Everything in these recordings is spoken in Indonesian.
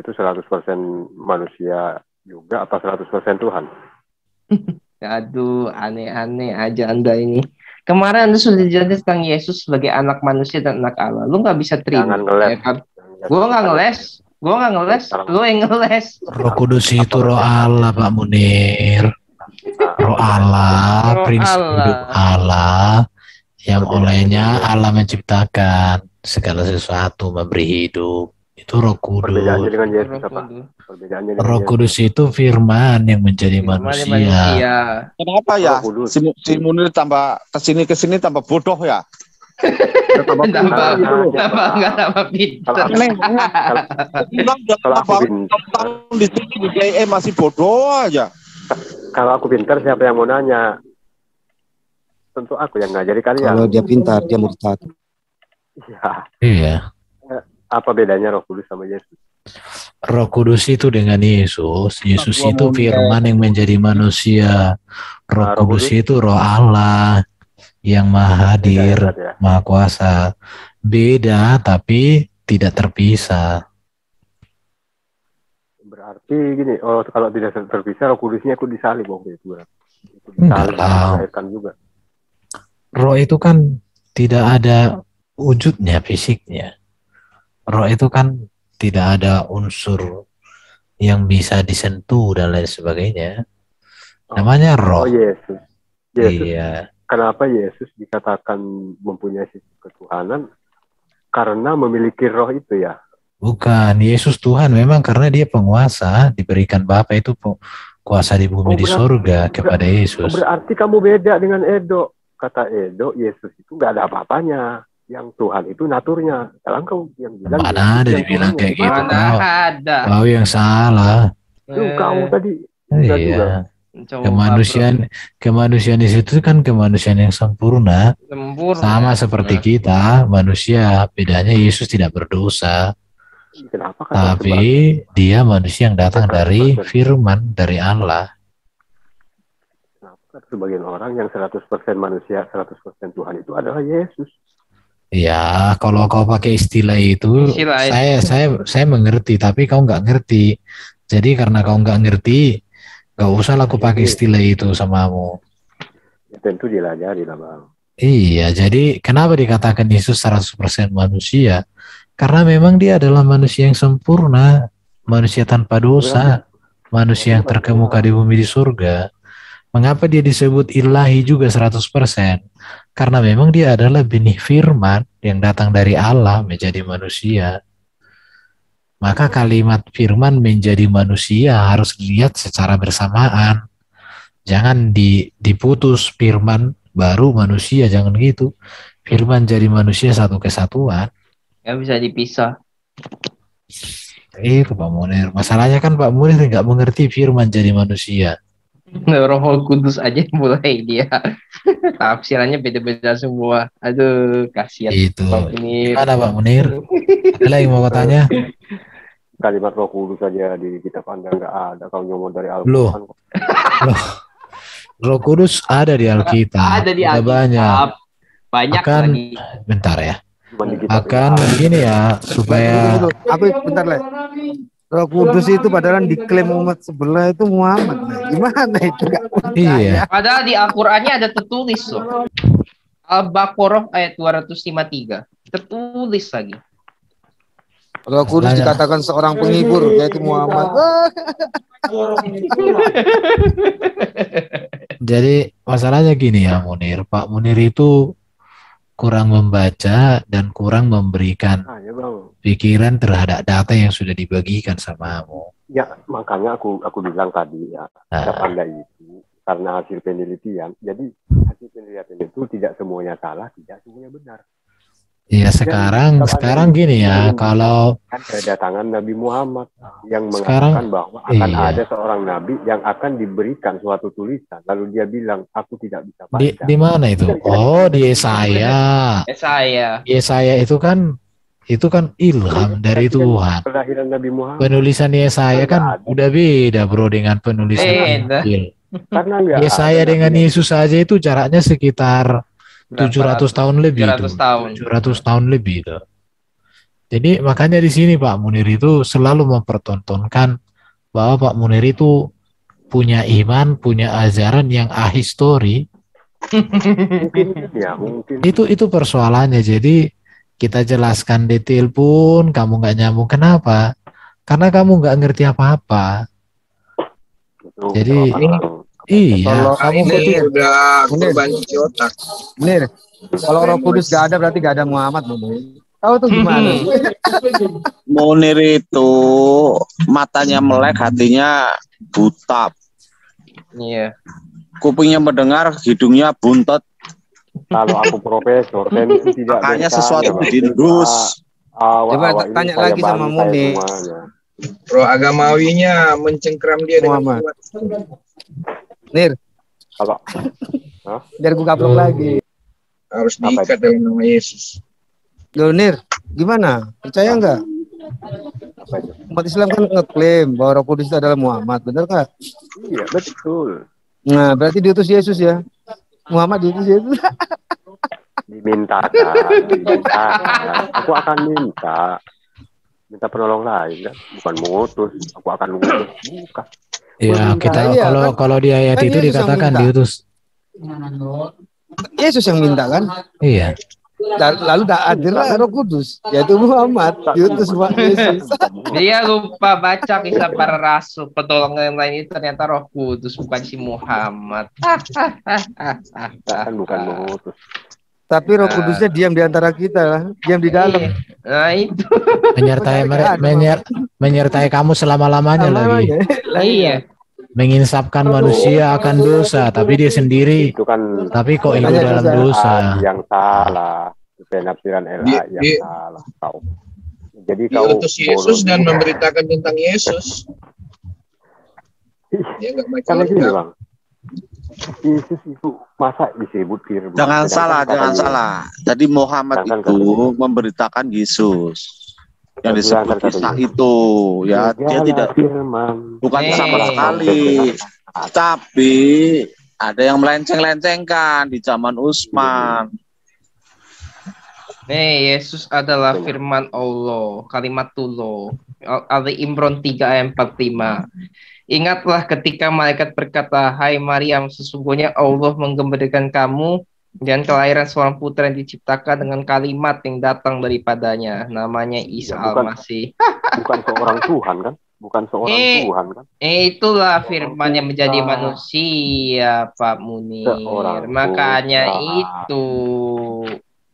itu 100% manusia juga apa 100% Tuhan? Aduh, aneh-aneh aja Anda ini. Kemarin Anda sudah dijelaskan tentang Yesus sebagai anak manusia dan anak Allah. Lu nggak bisa terima. Jangan ngeles. Ya kan? Gue nggak ngeles. Lu yang ngeles. Roh Kudus itu roh Allah, Pak Munir. Roh Allah, prinsip hidup Allah, yang olehnya Allah menciptakan segala sesuatu, memberi hidup. Itu Roh Kudus. Perbedaannya dengan Yesus apa? Roh Kudus itu firman yang menjadi manusia. Kenapa ya? Si Munir tambah kesini tambah bodoh ya? Tambah pintar. Kalau aku pintar di sini di GE masih bodoh aja. Kalau aku pintar, siapa yang mau nanya? Tentu aku yang ngajari kalian. Kalau dia pintar, dia murtad. Iya. Apa bedanya Roh Kudus sama Yesus? Roh Kudus itu dengan Yesus. Yesus itu firman yang menjadi manusia. Roh Kudus itu roh Allah yang maha hadir, maha kuasa. Beda tapi tidak terpisah. Berarti gini, kalau tidak terpisah, Roh Kudusnya ikut disalib waktu itu. Enggak lah. Roh itu kan tidak ada wujudnya, fisiknya. Roh itu kan tidak ada unsur yang bisa disentuh dan lain sebagainya. Namanya roh. Oh, Yesus. Iya. Kenapa Yesus dikatakan mempunyai sisi ketuhanan? Karena memiliki roh itu ya? Bukan, Yesus Tuhan memang karena dia penguasa, diberikan Bapa itu kuasa di bumi di surga kepada Yesus. Berarti kamu beda dengan Edo. Kata Edo, Yesus itu nggak ada apa-apanya. Yang Tuhan itu naturnya. Sekarang kau yang bilang. Mana ada dibilang kayak gitu? Mana ada. Kau yang salah. Kamu tadi. Iya. Kemanusiaan di situ kan kemanusiaan yang sempurna. Sama seperti kita, manusia. Bedanya Yesus tidak berdosa. Kenapa? Tapi dia manusia yang datang dari firman, dari Allah. Kenapa sebagian orang yang 100% manusia, 100% Tuhan itu adalah Yesus? Ya, kalau kau pakai istilah itu, saya mengerti, tapi kau nggak ngerti. Jadi karena kau nggak ngerti, nggak usah aku pakai istilah itu samamu. Ya, tentu dilajari lah Bang. Iya, jadi kenapa dikatakan Yesus 100% manusia? Karena memang dia adalah manusia yang sempurna, manusia tanpa dosa, manusia yang terkemuka di bumi di surga. Mengapa dia disebut ilahi juga 100%? Karena memang dia adalah benih firman yang datang dari Allah menjadi manusia. Maka kalimat firman menjadi manusia harus dilihat secara bersamaan. Jangan diputus firman baru manusia, jangan gitu. Firman jadi manusia satu kesatuan. Nggak bisa dipisah. Itu Pak Munir. Masalahnya kan Pak Munir nggak mengerti firman jadi manusia. Roh Kudus aja mulai dia tafsirannya beda-beda semua. Aduh, kasihan itu. Pak Munir. Gimana Pak Munir? Ada lagi mau katanya? Kalimat Roh Kudus saja di kitab Anda nggak ada. Kalau nyomot dari Al-Quran. Loh. Roh Kudus ada di Alkitab. Ada di Alkitab. Banyak lagi. Bentar ya. Akan begini ya supaya. Bentar lah. Roh Kudus itu padahal diklaim umat sebelah itu Muhammad. Gimana itu? Iya. Padahal di Al-Qur'annya ada tertulis loh. Al-Baqarah ayat 253. Tertulis lagi. Roh Kudus dikatakan seorang penghibur yaitu Muhammad. Jadi masalahnya gini ya Munir. Pak Munir itu kurang membaca dan kurang memberikan pikiran terhadap data yang sudah dibagikan sama kamu. Ya, makanya aku bilang tadi ya, Anda itu karena hasil penelitian. Jadi hasil penelitian itu tidak semuanya salah, tidak semuanya benar. Iya, sekarang gini ya, kalau kedatangan Nabi Muhammad yang mengatakan bahwa akan ada seorang nabi yang akan diberikan suatu tulisan, lalu dia bilang aku tidak bisa baca. Di mana itu? Oh, di Yesaya. Yesaya itu kan ilham dari Tuhan. Kelahiran Nabi Muhammad. Penulisan Yesaya kan udah beda bro dengan penulisan Injil. Karena Yesaya dengan Yesus saja itu jaraknya sekitar 700 tahun lebih 700 tahun lebih itu. Jadi makanya di sini Pak Munir itu selalu mempertontonkan bahwa Pak Munir itu punya iman, punya ajaran yang ahistori. Mungkin ya, mungkin. Itu persoalannya. Jadi kita jelaskan detail pun kamu nggak nyambung. Kenapa? Karena kamu nggak ngerti apa-apa. Itu Jadi iya. Kalau kamu ini udah korban cuci otak. Munir, kalau Roh Kudus gak ada berarti gak ada Muhammad, Munir. Tahu tuh gimana? Munir itu matanya melek, hatinya buta. Iya. Kupingnya mendengar, hidungnya buntet. kalau aku profesor, saya itu tidak Makanya bertanya, sesuatu Bang. dindus. Coba Awal-awal ini tanya saya lagi sama bantai Munir. semuanya. Roh agamawinya mencengkram dia dengan Muhammad. kuat. Nir, Kalau biar gue gaplok lagi. Harus Apa diikat dalam nama Yesus. Loh, Nir, gimana? Percaya nggak? apa itu? Umat Islam kan ngeklaim bahwa Roh Kudus itu adalah Muhammad, benar nggak? Iya, betul. Nah, berarti diutus Yesus ya? Muhammad diutus Yesus. Dimintakan. Aku akan minta penolong lain, kan? Bukan mengutus. Aku akan mengutus. Bukan. Ya, kita Iya, kalau di ayat kan itu Yesus yang dikatakan minta. diutus. Yesus yang minta kan? Iya. Lalu hadirlah Roh Kudus, yaitu Muhammad, diutus Pak Yesus. Dia lupa baca kisah para rasul. Penolong yang lain itu ternyata Roh Kudus, bukan si Muhammad. Kan bukan mengutus. Tapi Roh Kudusnya diam di antara kita, diam di dalam. Nah itu. Menyertai kamu selama-lamanya lagi. Iya. Menginsapkan manusia akan dosa, tapi dia sendiri. Itu kan Tapi kok hidup Hanya dalam dosa. dosa. yang salah. Penafsiran Ella yang Dia- salah. Kau. Jadi kau Diutus Yesus dan bodoh. memberitakan tentang Yesus. Dia nggak baca Karena gini lengkap. bang, Yesus itu masa disebut firman. Jangan Sedangkan salah, katanya- jangan salah. Jadi Muhammad Sedangkan itu memberitakan Yesus. Yang disebut Sedangkan Isa katanya, itu, ya dia "Dialah tidak, firman. bukan sama sekali. Tapi ada yang melenceng-lencengkan di zaman Utsman. Nih, Yesus adalah firman Allah, kalimatullah. Ali Imran 3 ayat 45. Ingatlah ketika malaikat berkata, "Hai Maryam, sesungguhnya Allah menggembirakan kamu dan kelahiran seorang putra yang diciptakan dengan kalimat yang datang daripadanya, namanya Isa Ya, bukan. Al-Masih." Bukan seorang Tuhan kan? Bukan seorang Tuhan kan? Itulah firman yang menjadi manusia, Pak Munir. Seorang Makanya Tuhan. itu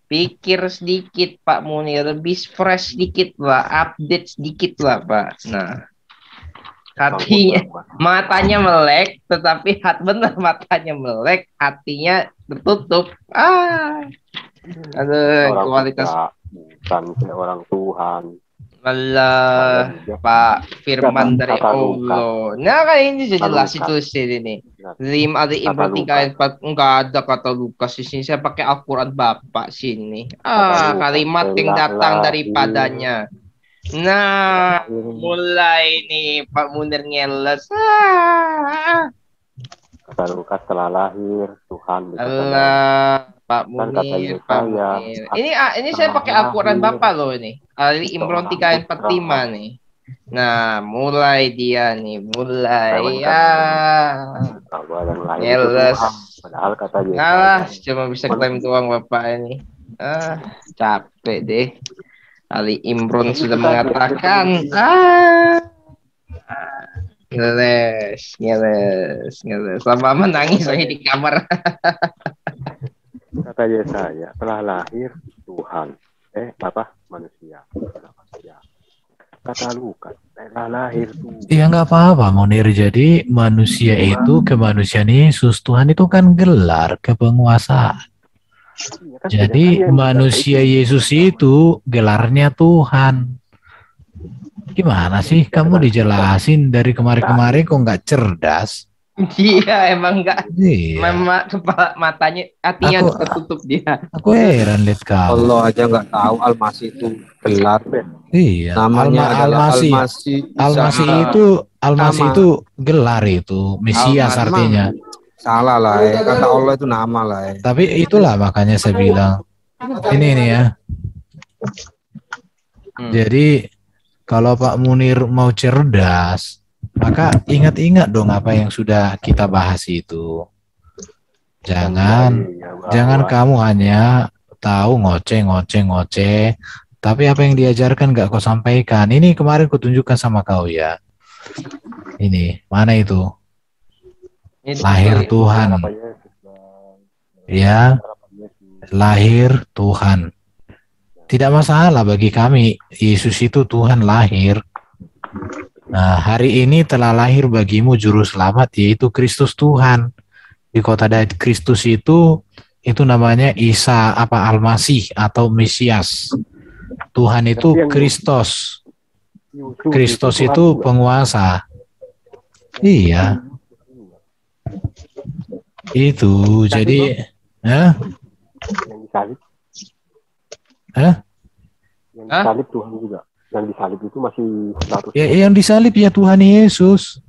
pikir sedikit, Pak Munir, lebih fresh sedikit lah, update sedikit lah, Pak. Nah, hatinya, matanya melek, tetapi benar matanya melek, hatinya tertutup. Aduh, Orang kualitas kita, bukan seorang Tuhan. Allah, Pak, firman Kata- dari kata Allah. Nah, kan ini sudah jelas Lukas. itu sih ini. Nah, Lim ada Ibrahim Lukas. 3 ayat 4, enggak ada kata Lukas di sini. Saya pakai Al-Qur'an Bapak sini. Lukas. Kalimat yang datang daripadanya. Nah, mulai nih Pak Munir ngeles. Kata Lukas telah lahir Tuhan. Allah, Pak Dan kata Munir, Pak Yesaya, Munir. Ini saya pakai Al-Qur'an Bapak loh ini. Ali Imran 3 ayat 45 nih. Nah, mulai dia nih, mulai ya. bahwa yang lahir itu Ngeles. Tuhan. Padahal kata Yesaya, Ngalah, cuma bisa klaim doang Bapak ini. Capek deh. Ali Imran sudah mengatakan, ngeles. Lama menangis saya di kamar. kata Yesaya telah lahir Tuhan. Manusia. Kata Lukas telah lahir Tuhan. Ya nggak apa-apa Munir. Jadi manusia itu kemanusiaan Yesus. Tuhan itu kan gelar kepenguasaan. Iya kan, Jadi sedangkan yang manusia Yesus itu gelarnya Tuhan. Gimana sih kamu dijelasin dari kemarin-kemarin kok nggak cerdas? Iya, emang enggak. Iya. Memang kepala matanya, hatinya Aku- tertutup dia. Aku heran lihat kamu. Allah aja nggak tahu Al-Masih itu gelar. Iya. Namanya adalah Al-Masih. Al-Masih. Al-Masih Isa. Al-Masih Nama. itu gelar itu, Mesias Al-Masih. artinya. Salah lah ya. Kata Allah itu nama lah ya. Tapi itulah makanya saya bilang ini ya. Jadi kalau Pak Munir mau cerdas, maka ingat-ingat dong apa yang sudah kita bahas itu. Jangan kamu hanya tahu ngoceh, tapi apa yang diajarkan nggak kau sampaikan. Ini kemarin ku tunjukkan sama kau ya. Ini mana itu? Lahir Tuhan. Ya, lahir Tuhan. Tidak masalah bagi kami, Yesus itu Tuhan lahir. Nah, hari ini telah lahir bagimu juru selamat, yaitu Kristus Tuhan. Di kota Daud Kristus itu namanya Isa Al-Masih atau Mesias. Tuhan itu Kristus. Kristus itu penguasa. Iya. Itu jadi yang disalib. Yang disalib Tuhan juga. Yang disalib itu masih status. Ya, yang disalib ya Tuhan Yesus.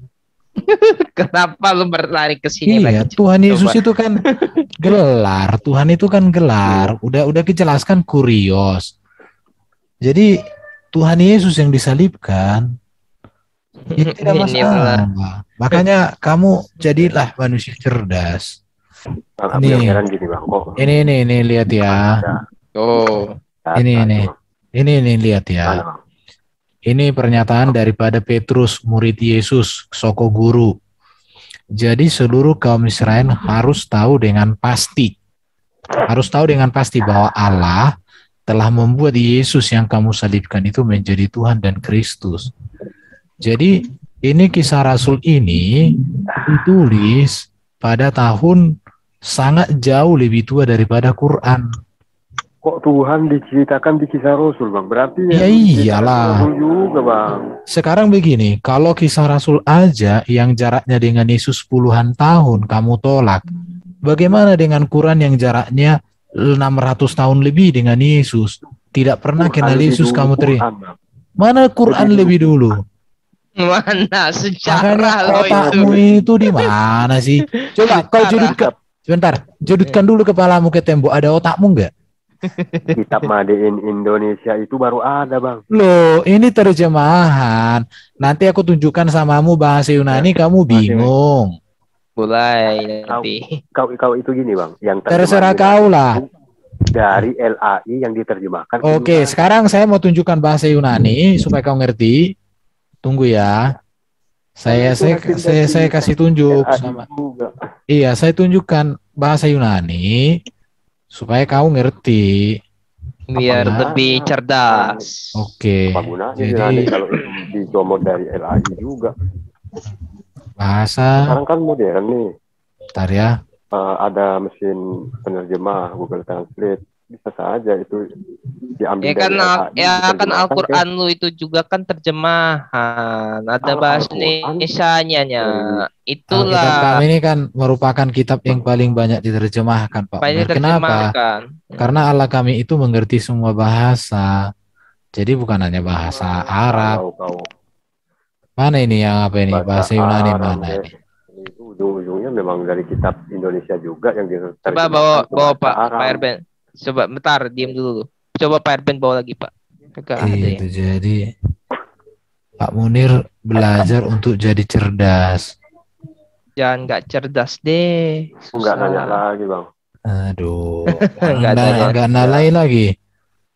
Kenapa lu berlari ke sini lagi? Tuhan Yesus itu kan gelar. Tuhan itu kan gelar. Udah dijelaskan kurios. Jadi Tuhan Yesus yang disalibkan. Itu tidak masalah. Makanya kamu jadilah manusia cerdas. Ini lihat ya. Oh. Ini lihat ya. Ini pernyataan daripada Petrus, murid Yesus, soko guru. Jadi seluruh kaum Israel harus tahu dengan pasti bahwa Allah telah membuat Yesus yang kamu salibkan itu menjadi Tuhan dan Kristus. Jadi ini kisah Rasul ini ditulis pada tahun sangat jauh lebih tua daripada Quran. Kok Tuhan diceritakan di kisah Rasul, Bang? Berarti ya iyalah. Juga, Bang. Sekarang begini, kalau kisah Rasul aja yang jaraknya dengan Yesus puluhan tahun kamu tolak, bagaimana dengan Quran yang jaraknya 600 tahun lebih dengan Yesus? Tidak pernah kenal Yesus kamu terima. Mana Quran lebih dulu? Mana sejarah lo otakmu itu di mana sih? Coba kau judutkan dulu kepalamu ke tembok, ada otakmu enggak? Kitab Made in Indonesia itu baru ada, Bang. Loh, ini terjemahan. Nanti aku tunjukkan samamu bahasa Yunani, kamu bingung. Mulai nanti. Kau itu gini, Bang. Yang terserah kau lah. Dari LAI yang diterjemahkan. Oke, sekarang saya mau tunjukkan bahasa Yunani supaya kau ngerti. Tunggu ya. Saya kasih tunjuk sama. Iya, saya tunjukkan bahasa Yunani supaya kau ngerti. Biar lebih cerdas. Oke. Jadi kalau dicomot dari LAI juga. Bahasa. Sekarang kan modern nih. Bentar ya. Ada mesin penerjemah Google Translate, bisa saja itu diambil dari LAI. Ya kan Al-Quran lu itu juga kan terjemahan. Ada bahasa Indonesianya. Itulah. Kitab kami ini kan merupakan kitab yang paling banyak diterjemahkan, Pak. Kenapa? Karena Allah kami itu mengerti semua bahasa. Jadi bukan hanya bahasa Arab. Mana ini yang apa ini? Bahasa Yunani mana ini? Itu ujung-ujungnya memang dari kitab Indonesia juga yang diterjemahkan. Coba bawa Pak Erben. Coba bentar, diam dulu. Coba Pak Erben bawa lagi, Pak. Itu jadi Pak Munir belajar untuk jadi cerdas. Jangan nggak cerdas deh. Enggak nanya lagi, Bang. Aduh, enggak nalai lagi.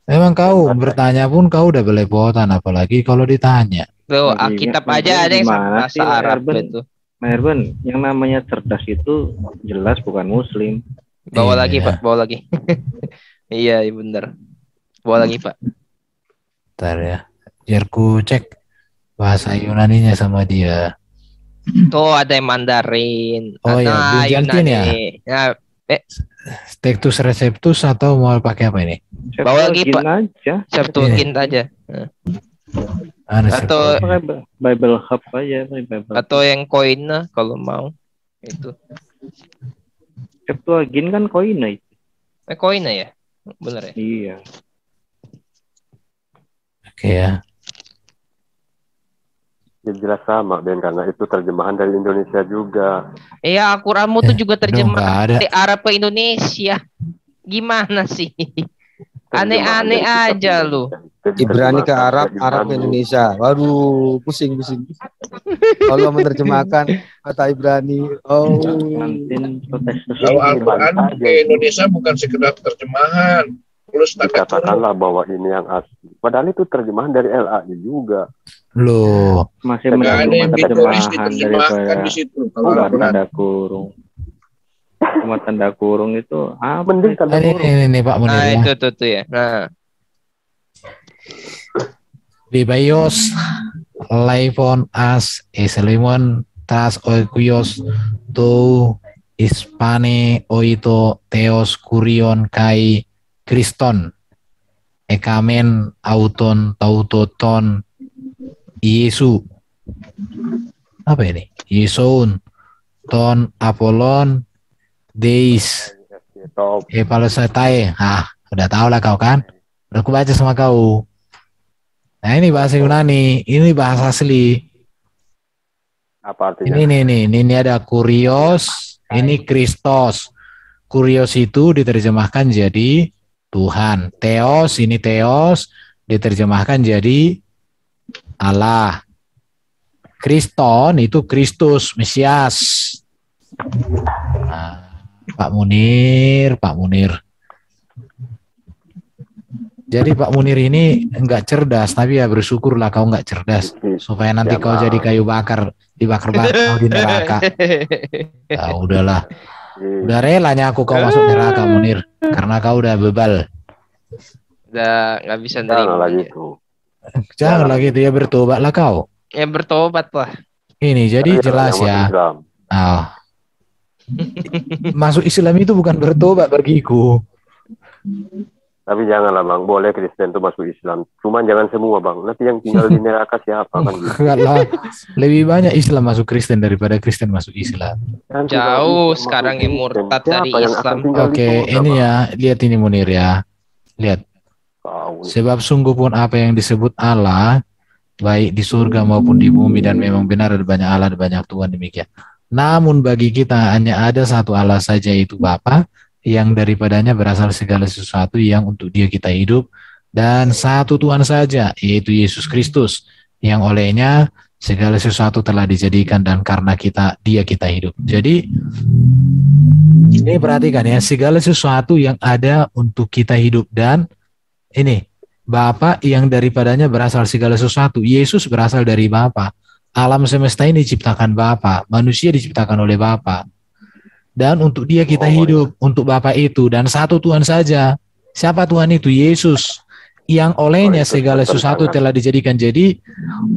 Memang kau bertanya pun kau udah belepotan, apalagi kalau ditanya. Tuh, Alkitab aja ada yang bahasa Arab itu. Erben, yang namanya cerdas itu jelas bukan Muslim. Bawa lagi, Pak, bawa lagi. Iya, benar. Bawa lagi, Pak. Bentar ya. Biar ku cek bahasa Yunaninya sama dia. Tuh ada yang Mandarin. Oh iya, Yunani ya. Textus Receptus atau mau pakai apa ini? Bawa lagi, Pak. Septuagint aja. Atau Bible Hub aja, atau yang koin kalau mau itu. Septuagint kan koin itu. Koin ya, bener ya. Iya. Oke ya. Ya jelas sama Ben, karena itu terjemahan dari Indonesia juga. Iya, Al-Quranmu tuh juga terjemahan dari Arab ke Indonesia. Gimana sih? Aneh-aneh aja lu. Ibrani ke Arab, Arab ke Indonesia. Waduh, pusing. Allah menerjemahkan kata Ibrani. Oh. Kalau Al-Quran ke Indonesia bukan sekedar terjemahan, plus tanda kurung. Dikatakanlah bahwa ini yang asli. Padahal itu terjemahan dari LAI juga. Loh, Masih Nggak ada yang ditulis terjemahan diterjemahkan daripada di situ. cuma Kalau Al-Quran. tanda kurung. Cuma tanda kurung itu apa? Mending tanda kurung. ini Pak Munir Nah, ya. itu tuh ya. Nah, Bibaios laifon as eselimon tas oikuyos to ispane oito teos kurion kai kriston ekamen auton tautoton Yesu apa ini Yesun ton Apollon Deis Top. Palesatae. Udah tahu lah kau kan, udah aku baca sama kau. Nah ini bahasa Yunani, ini bahasa asli. Apa artinya? Ini ada kurios, ini Kristos. Kurios itu diterjemahkan jadi Tuhan. Theos, ini Theos diterjemahkan jadi Allah. Kriston itu Kristus, Mesias. Nah, Pak Munir. Jadi Pak Munir ini enggak cerdas, tapi ya bersyukurlah kau enggak cerdas, supaya nanti kau jadi kayu bakar, dibakar-bakar di neraka. Ya udahlah, udah relanya aku kau masuk neraka Munir, karena kau udah bebal. udah nggak bisa Jangan nerima. lagi itu. Jangan lagi itu ya, bertobatlah kau. Ya bertobat lah. Ini jadi Tapi jelas yang masuk ya. Islam. Masuk Islam itu bukan bertobat bagiku. Tapi janganlah bang, boleh Kristen itu masuk Islam. Cuman jangan semua bang. Nanti yang tinggal di neraka siapa kan gitu. Enggak lah, lebih banyak Islam masuk Kristen daripada Kristen masuk Islam. Nanti Jauh kalau sekarang masuk yang Kristen, murtad siapa dari yang Islam. akan tinggal di Oke, surga, ini Bang? ya, lihat ini Munir ya. Lihat. Kau nih. Sebab sungguh pun apa yang disebut Allah, baik di surga maupun di bumi, dan memang benar ada banyak Allah, ada banyak Tuhan, demikian. Namun bagi kita hanya ada satu Allah saja, yaitu Bapa, yang daripadanya berasal segala sesuatu yang untuk Dia kita hidup, dan satu Tuhan saja, yaitu Yesus Kristus, yang olehnya segala sesuatu telah dijadikan, dan karena Dia kita hidup. Jadi ini perhatikan ya, segala sesuatu yang ada untuk kita hidup, dan ini Bapa yang daripadanya berasal segala sesuatu. Yesus berasal dari Bapa. Alam semesta ini diciptakan Bapa, manusia diciptakan oleh Bapa. Dan untuk Dia kita hidup, untuk Bapa itu, dan satu Tuhan saja. Siapa Tuhan itu? Yesus. Yang olehnya segala sesuatu telah dijadikan. Jadi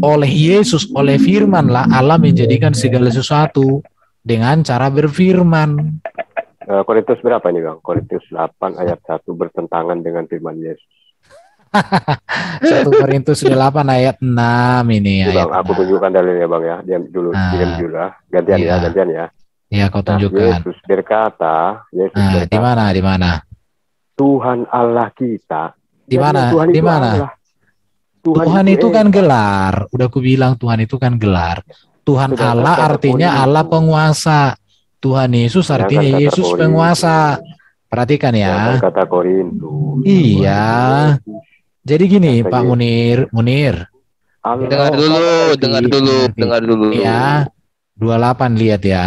oleh Yesus, oleh firman lah Allah menjadikan segala sesuatu dengan cara berfirman. Korintus berapa nih bang? Korintus 8 ayat 1 bertentangan dengan firman Yesus. 1 Korintus 8 ayat 6 ini Ini, ayat bang, aku 6. tunjukkan dalilnya bang ya. Diam dulu lah. Gantian Iya. gantian ya. Ya, kau Nah, tunjukkan. Yesus berkata, Nah, di mana? Tuhan Allah kita. Di mana? Tuhan Di itu mana? Allah. Tuhan itu kan gelar. Udah aku bilang Tuhan itu kan gelar. Tuhan Sudah Allah kata artinya Korintus. Allah penguasa. Tuhan Yesus Jangan artinya kata Yesus Korintus. penguasa. Perhatikan Jangan ya. kata Korintus. Iya. Jadi gini, Kata Pak Yesus. Munir. Allah. Dengar dulu. Ya, 28 lihat ya.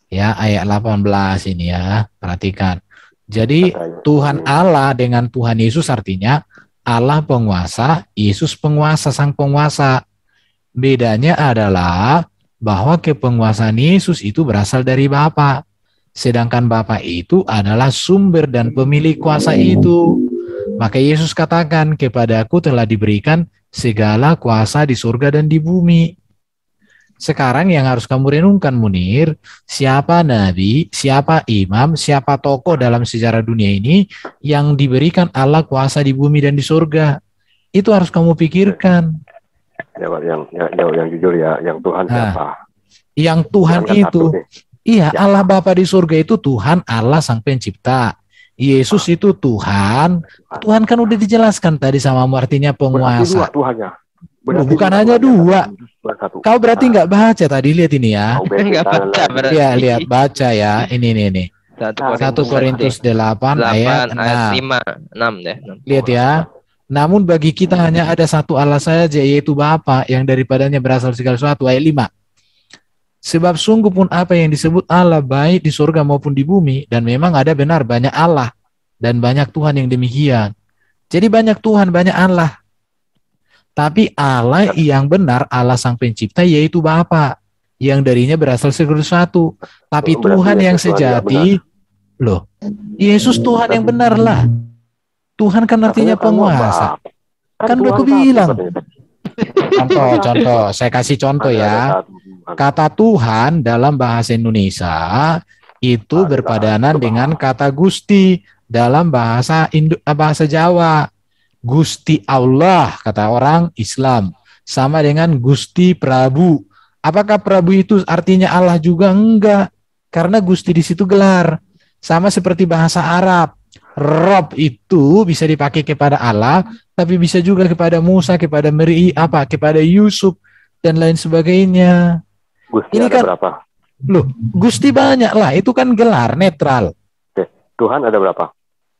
Ya, ayat 18 ini ya. Perhatikan. Jadi Katanya. Tuhan Allah dengan Tuhan Yesus artinya Allah penguasa, Yesus penguasa, sang penguasa. Bedanya adalah bahwa kepenguasaan Yesus itu berasal dari Bapa. Sedangkan Bapa itu adalah sumber dan pemilik kuasa itu. Maka Yesus katakan, kepadaku telah diberikan segala kuasa di surga dan di bumi. Sekarang yang harus kamu renungkan Munir, siapa nabi, siapa imam, siapa tokoh dalam sejarah dunia ini yang diberikan Allah kuasa di bumi dan di surga? Itu harus kamu pikirkan. Yang jujur ya, yang Tuhan siapa? Yang Tuhan kan itu, satu nih. iya Allah Bapa di surga itu Tuhan Allah sang pencipta. Yesus itu Tuhan. Tuhan kan udah dijelaskan tadi sama artinya Berarti penguasa. dua Tuhannya. Bukan hanya dua. Satu. Kau berarti nggak baca tadi, lihat ini ya. Kau beda Nggak tangan baca, lagi. berarti. Iya, lihat baca ya. Ini. 1 Korintus 8 ayat 6. 6 deh. 6. Lihat ya. Namun bagi kita hanya ada satu Allah saja, yaitu Bapa, yang daripadanya berasal segala sesuatu. Ayat 5. Sebab sungguh pun apa yang disebut Allah baik di surga maupun di bumi, dan memang ada benar banyak Allah dan banyak Tuhan yang demikian. Jadi banyak Tuhan, banyak Allah. Tapi Allah yang benar, Allah sang pencipta, yaitu Bapa, yang darinya berasal segala sesuatu. Tapi Tuhan yang sejati, loh, Yesus Tuhan yang benar lah. Tuhan kan artinya penguasa. Kan udah aku bilang. Contoh, saya kasih contoh ya. Kata Tuhan dalam bahasa Indonesia itu berpadanan dengan kata Gusti dalam bahasa Jawa. Gusti Allah, kata orang Islam, sama dengan Gusti Prabu. Apakah Prabu itu artinya Allah juga? Enggak, karena Gusti di situ gelar. Sama seperti bahasa Arab, Rob itu bisa dipakai kepada Allah, tapi bisa juga kepada Musa, kepada kepada Yusuf dan lain sebagainya. Gusti ini ada kan berapa? Loh, Gusti banyak lah, itu kan gelar netral. Oke. Tuhan ada berapa?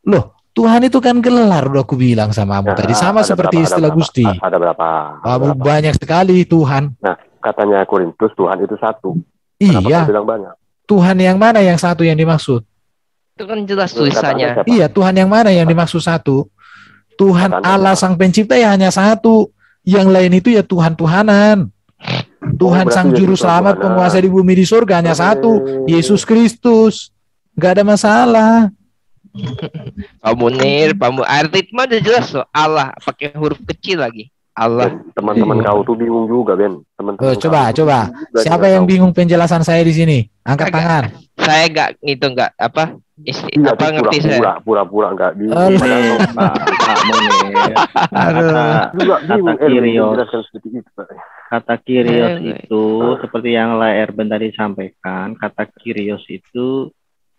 Loh, Tuhan itu kan gelar, udah aku bilang sama kamu tadi, sama seperti istilah Gusti. Ada berapa? Banyak sekali Tuhan. Nah, katanya Korintus Tuhan itu satu. Iya. Bilang banyak? Tuhan yang mana yang satu yang dimaksud? Itu kan jelas tulisannya. Iya, Tuhan yang mana yang dimaksud satu? Tuhan Allah sang pencipta ya hanya satu. Yang lain itu ya Tuhan-Tuhanan. Tuhan sang juru selamat, penguasa di bumi di surga hanya satu, Yesus Kristus. Gak ada masalah. Pak Munir, arti mah udah jelas loh. Allah pakai huruf kecil lagi. Allah. Teman-teman kau tuh bingung juga, Ben. Coba. Siapa yang bingung penjelasan saya di sini? Angkat tangan. Saya nggak ngerti saya. Pura-pura nggak bingung. Kata Kyrios itu seperti yang Erben tadi sampaikan. Kata Kyrios itu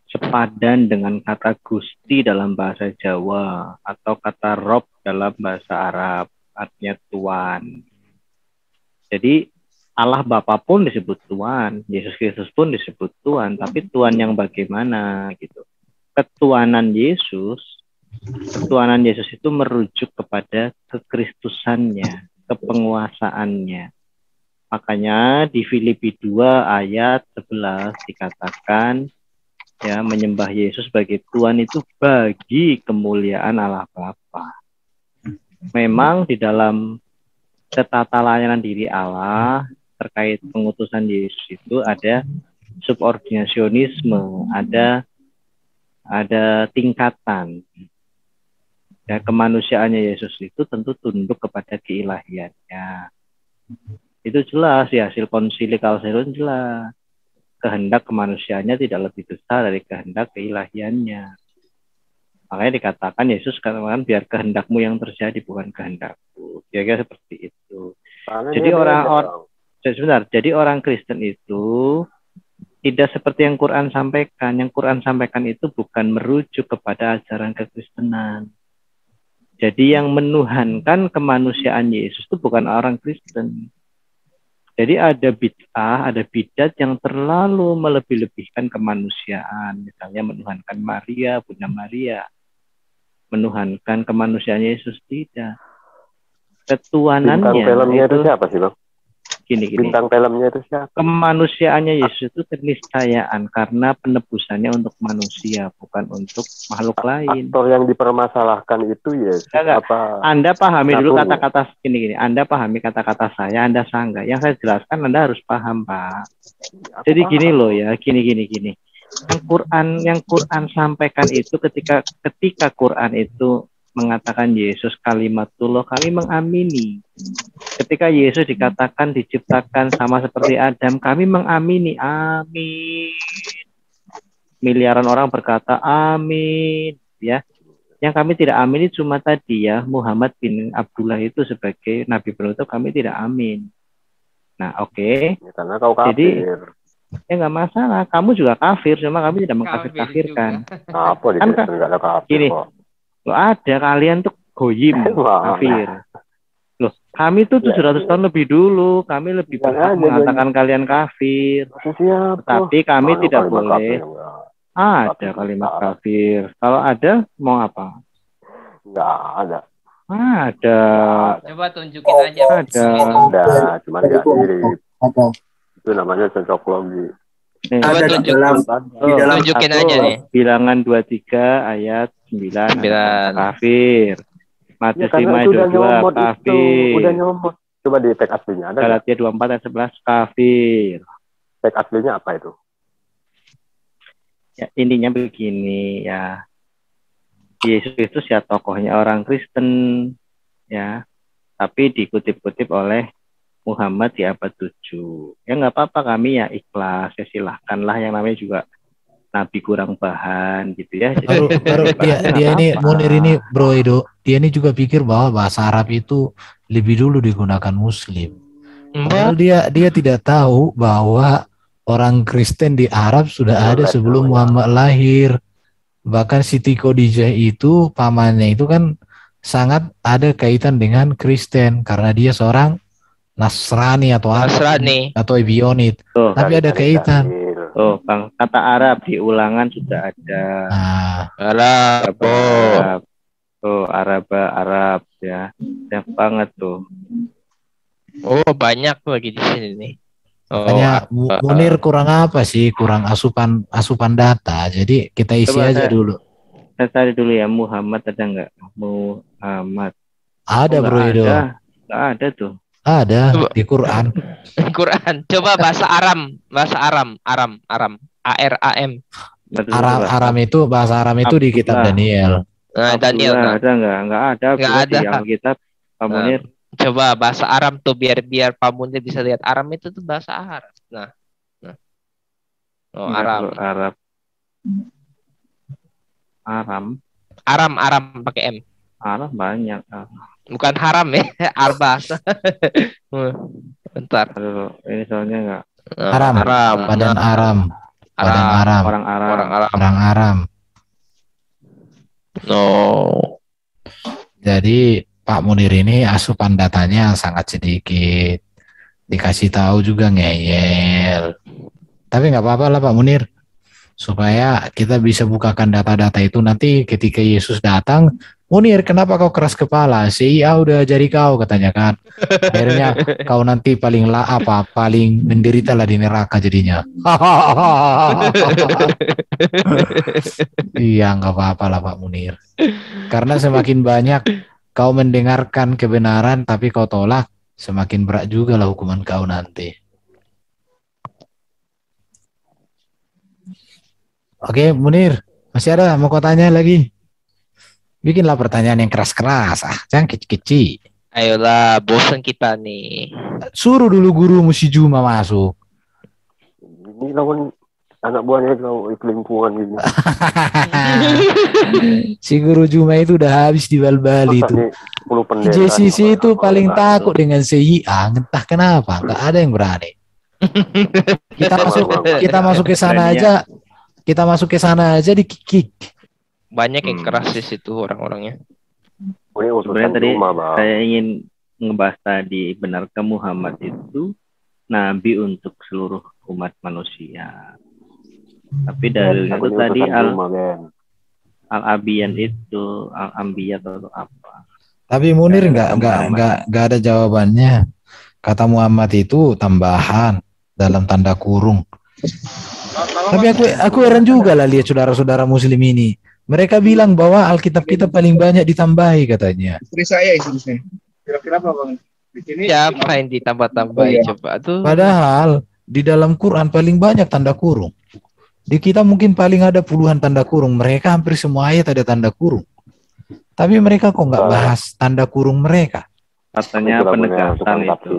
sepadan dengan kata Gusti dalam bahasa Jawa atau kata Rob dalam bahasa Arab, artinya Tuan. Jadi Allah Bapa pun disebut Tuan, Yesus Kristus pun disebut Tuan, tapi Tuan yang bagaimana gitu. Ketuanan Yesus itu merujuk kepada kekristusannya, kepenguasaannya. Makanya di Filipi 2 ayat 11 dikatakan ya, menyembah Yesus sebagai Tuhan itu bagi kemuliaan Allah Bapa. Memang di dalam tata layanan diri Allah terkait pengutusan Yesus itu ada subordinasionisme, ada tingkatan. Ya, kemanusiaannya Yesus itu tentu tunduk kepada keilahiannya. Itu jelas ya, hasil konsili Kalsedon jelas. Kehendak kemanusiaannya tidak lebih besar dari kehendak keilahiannya. Makanya dikatakan Yesus katakan biar kehendakmu yang terjadi bukan kehendakku. Kira-kira seperti itu. Jadi orang Kristen itu tidak seperti yang Quran sampaikan. Yang Quran sampaikan itu bukan merujuk kepada ajaran kekristenan. Jadi yang menuhankan kemanusiaan Yesus itu bukan orang Kristen. Jadi ada bid'ah, ada bidat yang terlalu melebih-lebihkan kemanusiaan. Misalnya menuhankan Maria, Bunda Maria. Menuhankan kemanusiaan Yesus, tidak. Ketuhanannya bintang filmnya itu siapa sih, Bang? Gini. Bintang filmnya itu siapa? Kemanusiaannya Yesus itu keniscayaan karena penebusannya untuk manusia, bukan untuk makhluk lain. Aktor yang dipermasalahkan itu Yesus. Apa? Anda pahami dulu kata-kata gini. Anda pahami kata-kata saya, Anda sanggah. Yang saya jelaskan Anda harus paham, Pak. Jadi gini loh ya, gini. Yang Quran sampaikan itu ketika Quran itu mengatakan Yesus kalimatullah, kami mengamini. Ketika Yesus dikatakan diciptakan sama seperti Adam, kami mengamini. Amin. Miliaran orang berkata amin, ya. Yang kami tidak amini cuma tadi ya, Muhammad bin Abdullah itu sebagai nabi penutup, kami tidak amin. Nah, oke. Ya, karena kau kafir. Jadi ya nggak masalah, kamu juga kafir, cuma kami tidak mengkafir-kafirkan. Apa di kan nggak ada kafir gini, kok. Loh ada, kalian tuh goyim, kafir. Loh, kami tuh 700 tahun lebih dulu, kami lebih berhak mengatakan kalian kafir. Siapa? Tapi kami tidak boleh. Ada kalimat kafir. Kalau ada, mau apa? Nggak ada. Ada. Coba tunjukin aja. Ada, cuma nggak mirip. Itu namanya cocoklogi. Coba tunjukin aja nih. Bilangan 23 ayat 9 kafir. Matius 5 ayat 22 kafir. Udah nyomot. Coba di teks aslinya ada. Galatia 24 ayat 11 kafir. Teks aslinya apa itu? Ya, intinya begini ya. Yesus itu ya tokohnya orang Kristen ya. Tapi dikutip-kutip oleh Muhammad di abad 7. Ya nggak apa-apa, kami ya ikhlas, ya silahkanlah, yang namanya juga Nabi kurang bahan gitu ya. Baru dia ini Munir ini Bro Edo, dia ini juga pikir bahwa bahasa Arab itu lebih dulu digunakan Muslim. Padahal dia tidak tahu bahwa orang Kristen di Arab sudah ada sebelum Muhammad lahir. Bahkan Siti Khadijah itu pamannya itu kan sangat ada kaitan dengan Kristen karena dia seorang Nasrani atau Ebionit. Tapi ada kaitan. Bang, kata Arab di Ulangan sudah ada. Arab. Arab ya. Banyak banget tuh. Oh, banyak lagi di sini nih. Makanya Munir kurang apa sih? Kurang asupan data. Jadi kita isi aja dulu. Saya cari dulu ya, Muhammad ada nggak? Muhammad. Ada Bro Edo. Nggak ada tuh. Ada di Quran. Quran. Coba bahasa Aram. ARAM. Aram itu bahasa Aram itu di kitab Daniel. Daniel. Ada nggak? Nggak ada. Nggak ada. Di Alkitab, Pak Munir. Coba bahasa Aram tuh biar Pak Munir bisa lihat. Aram itu tuh bahasa Arab. Nah. Aram pakai M. Aram banyak. Bukan haram ya, arbas. Bentar. Aduh, ini soalnya nggak. Aram. Badan Aram. Orang Aram. No. Jadi Pak Munir ini asupan datanya sangat sedikit. Dikasih tahu juga ngeyel. Tapi nggak apa-apa lah Pak Munir. Supaya kita bisa bukakan data-data itu nanti ketika Yesus datang. Munir, kenapa kau keras kepala? CIA udah jadi kau, katanya kan. Akhirnya kau nanti paling menderita lah di neraka jadinya. Iya, nggak apa-apa lah Pak Munir. Karena semakin banyak kau mendengarkan kebenaran tapi kau tolak, semakin berat juga lah hukuman kau nanti. Oke, Munir, masih ada mau kau tanya lagi? Bikinlah pertanyaan yang keras-keras, jangan kecil-kecil. Ayolah, bosan kita nih. Suruh dulu guru Musi Juma masuk. Ini lawan anak buahnya kau kelimpungan gini. Si guru Juma itu udah habis di Bal-Bali itu. JCC itu paling takut dengan CIA, entah kenapa, nggak ada yang berani. Kita masuk ke sana aja. Kita masuk ke sana aja dikikik. Banyak yang keras di situ orang-orangnya. Sebenarnya tadi saya ingin ngebahas tadi, benarkah Muhammad itu nabi untuk seluruh umat manusia? Tapi dalilnya itu tadi al-abiyan itu al-ambiya atau apa? Tapi Munir nggak ada jawabannya. Kata Muhammad itu tambahan dalam tanda kurung. Tapi aku heran juga lah lihat saudara-saudara Muslim ini. Mereka bilang bahwa Alkitab kita paling banyak ditambahi katanya. Istri saya. Kira-kira apa Bang? Di sini siapa yang ditambah-tambahi coba tuh? Padahal di dalam Quran paling banyak tanda kurung. Di kita mungkin paling ada puluhan tanda kurung. Mereka hampir semua ayat ada tanda kurung. Tapi mereka kok nggak bahas tanda kurung mereka? Katanya penegasan itu.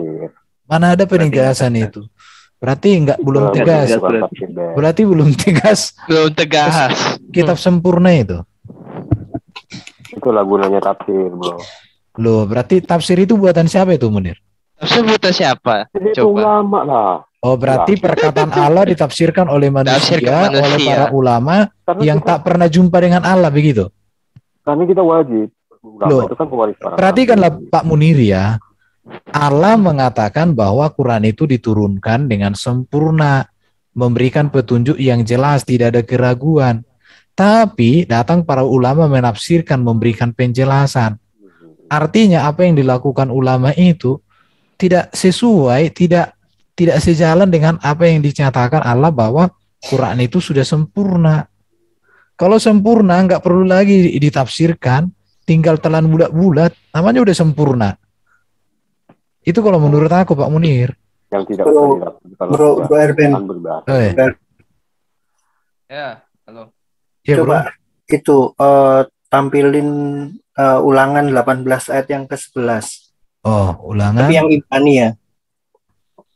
Mana ada penegasan itu? Berarti belum tegas. Berarti belum tegas. Belum tegas. Kitab sempurna itu. Itulah gunanya tafsir, Bro. Loh, berarti tafsir itu buatan siapa itu, Munir? Tafsir buatan siapa? Itu ulama lah. Oh, berarti perkataan Allah ditafsirkan oleh manusia, oleh para ulama yang tak pernah jumpa dengan Allah, begitu? Karena kita wajib. Loh, itu kan pewaris para perhatikanlah Pak Munir ya. Allah mengatakan bahwa Quran itu diturunkan dengan sempurna. memberikan petunjuk yang jelas, tidak ada keraguan. Tapi datang para ulama menafsirkan, memberikan penjelasan. Artinya apa yang dilakukan ulama itu tidak sesuai, tidak sejalan dengan apa yang dinyatakan Allah bahwa Quran itu sudah sempurna. Kalau sempurna nggak perlu lagi ditafsirkan, tinggal telan bulat-bulat, namanya udah sempurna. Itu kalau menurut aku, Pak Munir. Yang tidak Bro Erben. Ya, halo. Ya, Coba itu tampilin ulangan 18 ayat yang ke-11. Oh, ulangan. Tapi yang Ibrani ya.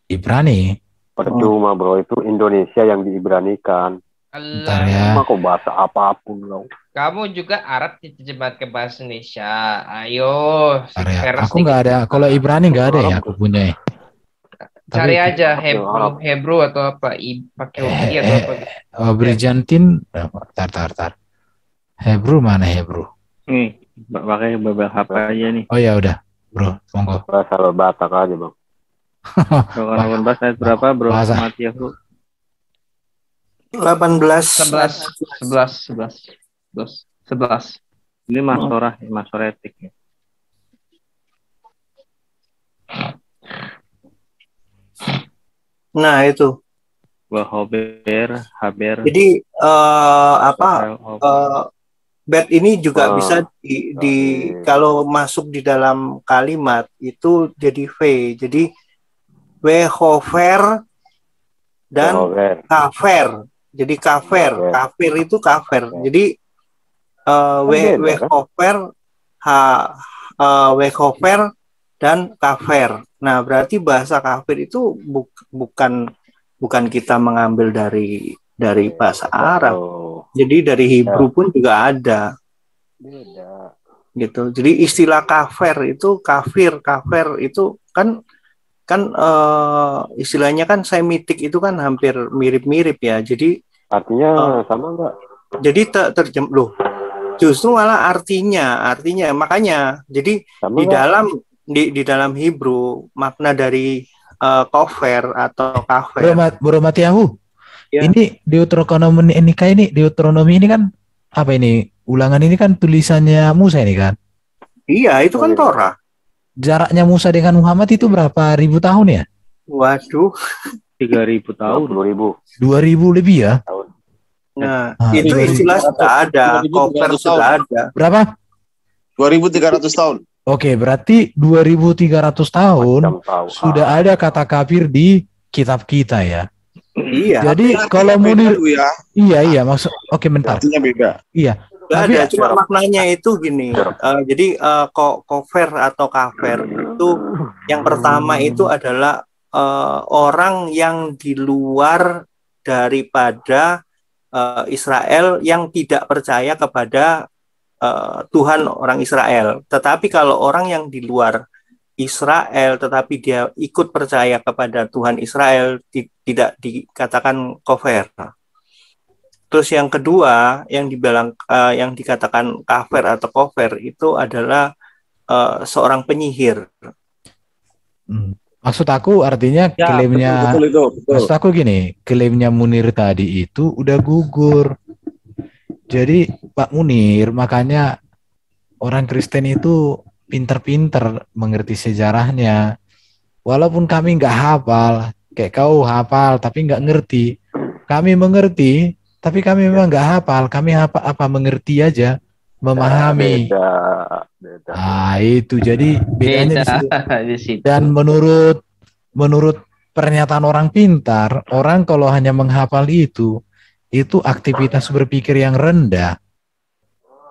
Ibrani. Percuma bro, itu Indonesia yang diibranikan. Bentar ya. Cuma kok bahasa apapun loh. Kamu juga Arab diterjemahkan ke bahasa Indonesia. Ayo. Aku nggak ada. Kalau Ibrani nggak ada ya aku punya. Cari aja Hebrew atau apa? Pakai atau apa? Brijantin. Tar. Hebrew mana Hebrew? Nih, pakai beberapa HP aja nih. Oh ya udah, bro, monggo. Bahasa Batak aja bang. Kalau bahasa berapa bro? Mati ya bro. 11. Ini masorah etik ya. Nah itu. Haber. Jadi bet ini juga bisa kalau masuk di dalam kalimat itu jadi v. Jadi wehover dan kafer. Jadi kafir itu kafir. Jadi wehover dan kafir. Nah, berarti bahasa kafir itu bukan kita mengambil dari bahasa Arab. Jadi dari Hebrew pun juga ada. Beda. Gitu. Jadi istilah kafir itu kafir itu kan istilahnya kan Semitik itu kan hampir mirip-mirip ya. Jadi artinya sama enggak? Jadi loh. Justru malah artinya makanya jadi sama di dalam Hebrew makna dari kafir atau kafir. Bro Matiahu. Ya. Ini Deuteronomi ini kan apa ini? Ulangan ini kan tulisannya Musa ini kan? Iya, itu kan Torah. Jaraknya Musa dengan Muhammad itu berapa ribu tahun ya? Waduh, 3.000 tahun. 2.000 lebih ya? Nah, itu istilah sudah ada, kafir sudah ada. Berapa? 2.300 tahun. Oke, berarti 2.300 tahun sudah ada kata kafir di kitab kita ya. Iya. Jadi kalau Munir iya maksud bentar. Artinya beda. Iya. Tapi ada cuma maknanya itu gini. Jadi kafir atau kafir itu yang pertama itu adalah orang yang di luar daripada Israel yang tidak percaya kepada Tuhan orang Israel. Tetapi kalau orang yang di luar Israel tetapi dia ikut percaya kepada Tuhan Israel tidak dikatakan kafir. Terus yang kedua yang dikatakan kafir atau kafir itu adalah seorang penyihir. Maksud aku artinya klaimnya betul. Maksud aku gini, klaimnya Munir tadi itu udah gugur. Jadi Pak Munir, makanya orang Kristen itu pinter-pinter mengerti sejarahnya. Walaupun kami nggak hafal, kayak kau hafal tapi nggak ngerti. Kami mengerti, tapi kami memang nggak hafal. Kami apa mengerti aja, memahami. Beda. Nah itu jadi bedanya di situ. Dan menurut pernyataan orang pintar, orang kalau hanya menghafal itu aktivitas berpikir yang rendah.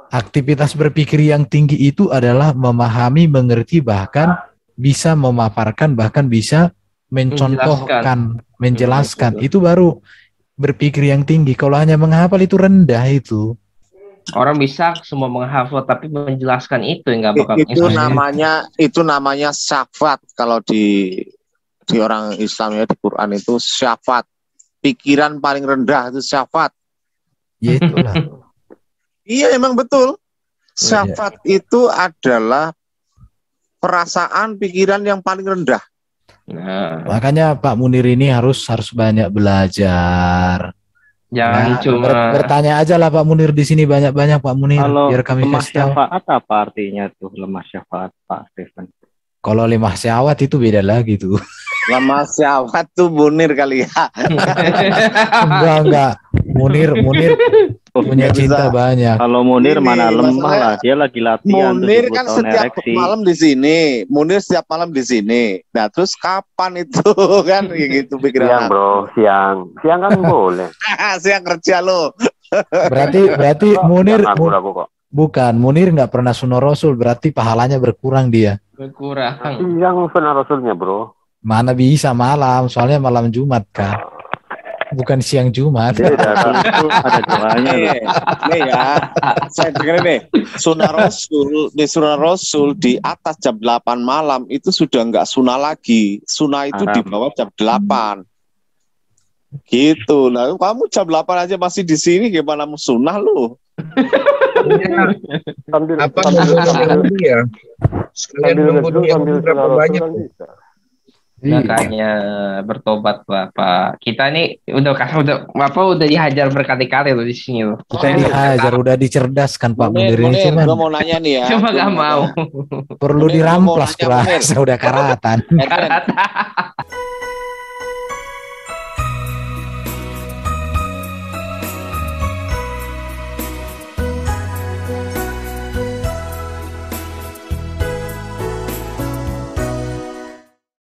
Aktivitas berpikir yang tinggi itu adalah memahami, mengerti, bahkan bisa memaparkan, bahkan bisa mencontohkan, menjelaskan. Itu baru berpikir yang tinggi. Kalau hanya menghafal itu rendah itu. Orang bisa semua menghafal tapi menjelaskan itu yang nggak bakal. Itu namanya syafat kalau di orang Islam ya, di Quran itu syafat. Pikiran paling rendah itu syafat. Ya itulah. Iya emang betul. Syafat itu adalah perasaan pikiran yang paling rendah. Nah, Makanya Pak Munir ini harus banyak belajar. jangan cuma Bertanya aja lah Pak Munir di sini banyak-banyak Pak Munir Kalau biar kami lemah kasih tahu. syafaat apa artinya tuh lemah syafaat Pak Stephen? Kalau limah syawat itu beda lagi tuh. Lama syawat tuh Munir kali ya. Enggak. Munir punya cinta banyak. Kalau Munir Ini mana lemah masalahnya, lah, dia lagi latihan Munir 70 kan tahun setiap ereksi. malam di sini. Munir setiap malam di sini. Nah, terus kapan itu kan kayak gitu Siang pikiran. bro, siang kan boleh. Siang kerja lo. Berarti Munir Ragu kok. bukan Munir nggak pernah sunah Rasul, berarti pahalanya berkurang dia. berkurang. Siang benar Rasulnya bro. Mana bisa malam, soalnya malam Jumat kan. Bukan siang Jumat. Beda kan. Itu ada doanya loh. Nih ya, saya dengerin nih. Sunnah Rasul di atas jam 8 malam itu sudah nggak sunnah lagi. Sunnah itu Haram. di bawah jam 8. Gitu. Nah, kamu jam 8 aja masih di sini gimana mau sunnah lu? Sambil Apa nunggu dia? Sekalian nunggu dia berapa banyak? Makanya bertobat Bapak. Kita nih udah dihajar berkali-kali loh di sini loh. Kita dihajar, udah dicerdaskan Pak Munir ini, Munir, cuman gua mau nanya nih ya. Cuma gak mau. perlu Munir, diramplas gua mau nanya, kurasa udah karatan. Edwin,